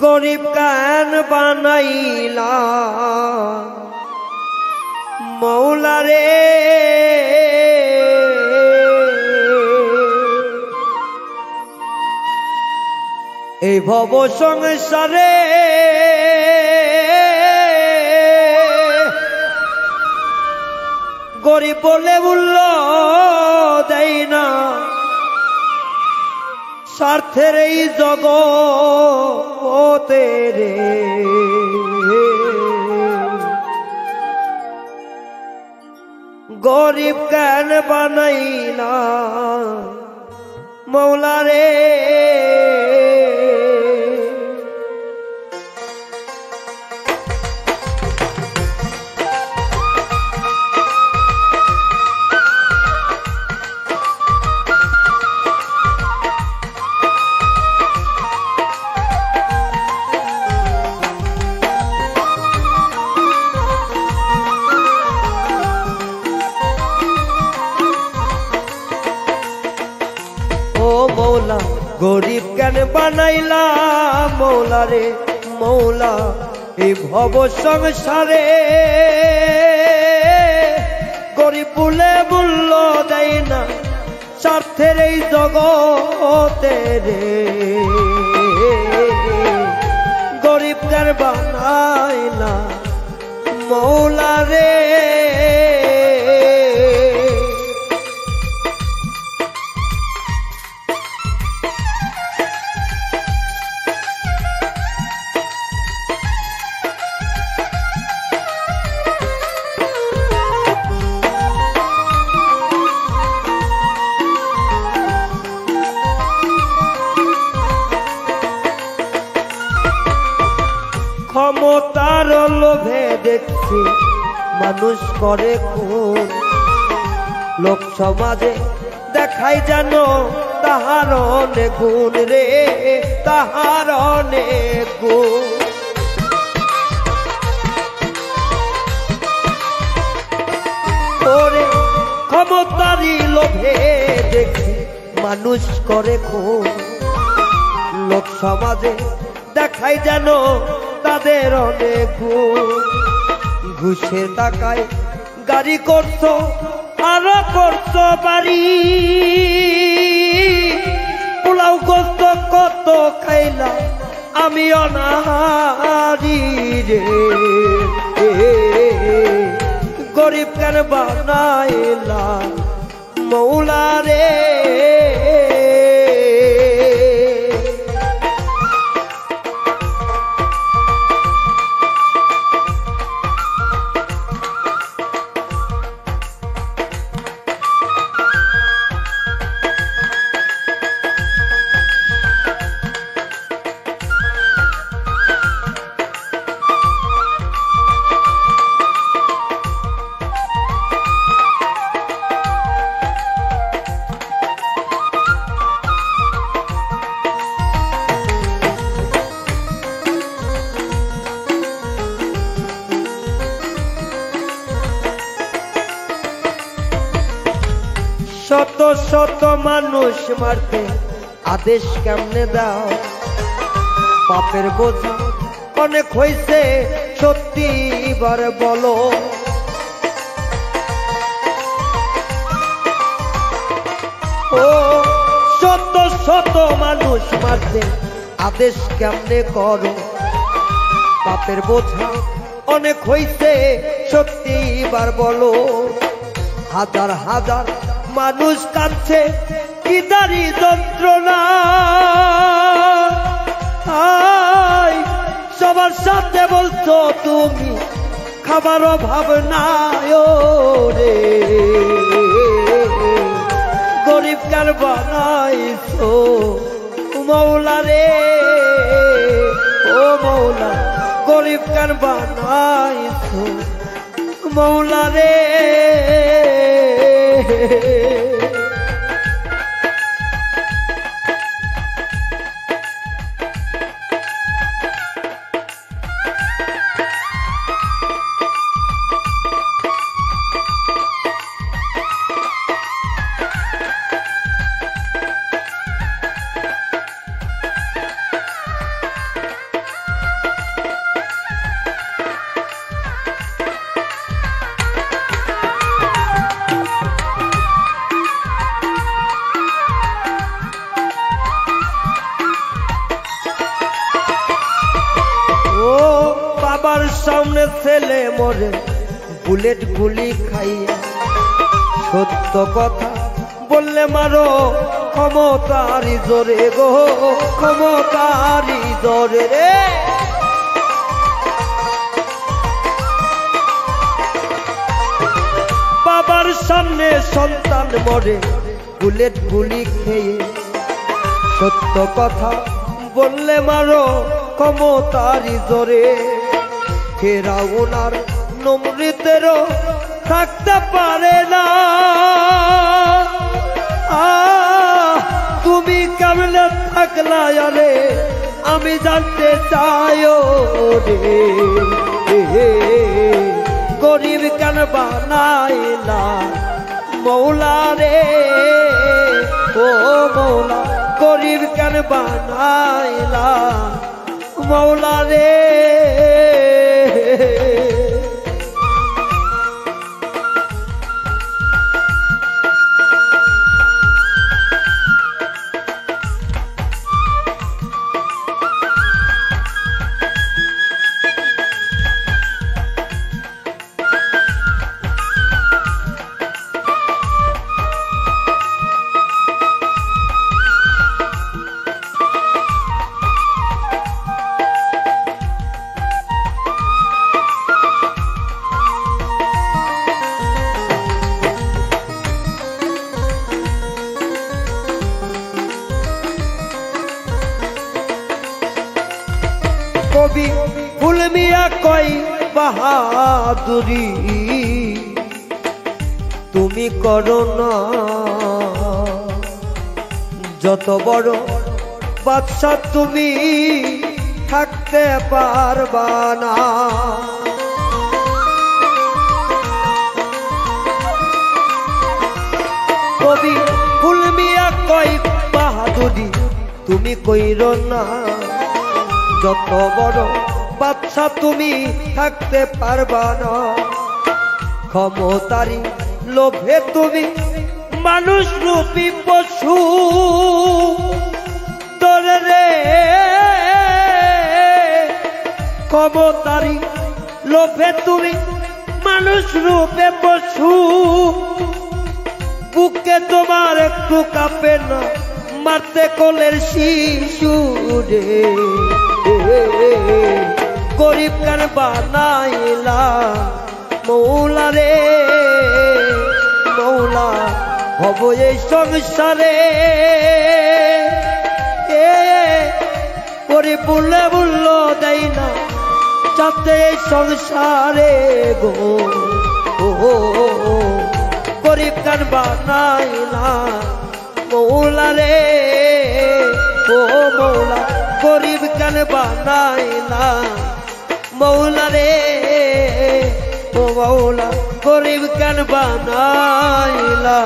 गरीब कान बनाइला मौला रे এই ভব সংসারে গরিব বলে মূল্য দেয় না স্বার্থের এই জগতে রে গরিব কেন বানাইলা মৌলা রে मौला गरीब केन बनाइला मौला रे मौला ए भव संसारे गरीब बोले मूल्य देय ना स्वार्थेर এই জগতে রে गरीब केन बनाइला मौला रे ক্ষমতার লোভে দেখছি মানুষ করে খুন লোক সমাজে দেখাই যেন তাহার অনেক গুণ রে তাহার অনেক গুণ ওরে ক্ষমতারই লোভে দেখছি মানুষ করে খুন লোক সমাজে দেখাই যেন তাদের অনেক ঘুষের টাকায় গাড়ি করছো আরো করছো বাড়ি পোলাও গোস্ত কত খাইলা আমি অনাহারি রে গরিব কেন বানাইলা মৌলা রে শত শত মানুষ মারতে আদেশ কেমনে দাও পাপের বোঝা অনেক হইছে সত্যি এবার বলো ও শত শত মানুষ মারতে আদেশ কেমনে করো পাপের বোঝা অনেক হইছে সত্যি এবার বলো হাজার হাজার মানুষ কাঁদছে কি দারি যন্ত্রণা সবার সাথে বলছো তুমি খাবার অভাব নাই রে গরিব কার বানাইছো মৌলা রে ও মৌলা গরিব কার বানাইছো মৌলা রে সামনে ছেলে মরে বুলেট গুলি খাইয়া সত্য কথা বললে মারো ক্ষমতারি জোরে গো ক্ষমতারি জোরে রে বাবার সামনে সন্তান মরে বুলেট গুলি খেয়ে সত্য কথা বললে মারো ক্ষমতারি জোরে ফেরাউন আর নমরুদেরও থাকতে পারে না তুমি কেমনে থাকলা রে আমি জানতে চাই রে গরিব কেন বানাইলা মৌলা রে ও মৌলা গরিব কেন বানাইলা মৌলা রে কবি ফুল মিয়া কই বাহাদুরি তুমি করো না যত বড় বাদশা তুমি থাকতে পারবা না কবি ফুল মিয়া কই বাহাদুরি তুমি কইরো না যত বড় বাদশা তুমি থাকতে পারবা না ক্ষমতারি লোভে তুমি মানুষ রূপী পশু তোরে রে ক্ষমতারি লোভে তুমি মানুষ রূপে পশু বুকে তোমার একটু কাঁপে না মারতে কোলের শিশু রে গরিব কেন বানাইলা মৌলা রে মৌলা হব এই সংসারে করে বললে বলল দেই না যাতে এই সংসারে গো গরিব কেন বানাইলা মৌলা রে ও মৌলা গরিব কেন বানাইলা মৌলা রে ও মৌলা গরিব কেন বানাইলা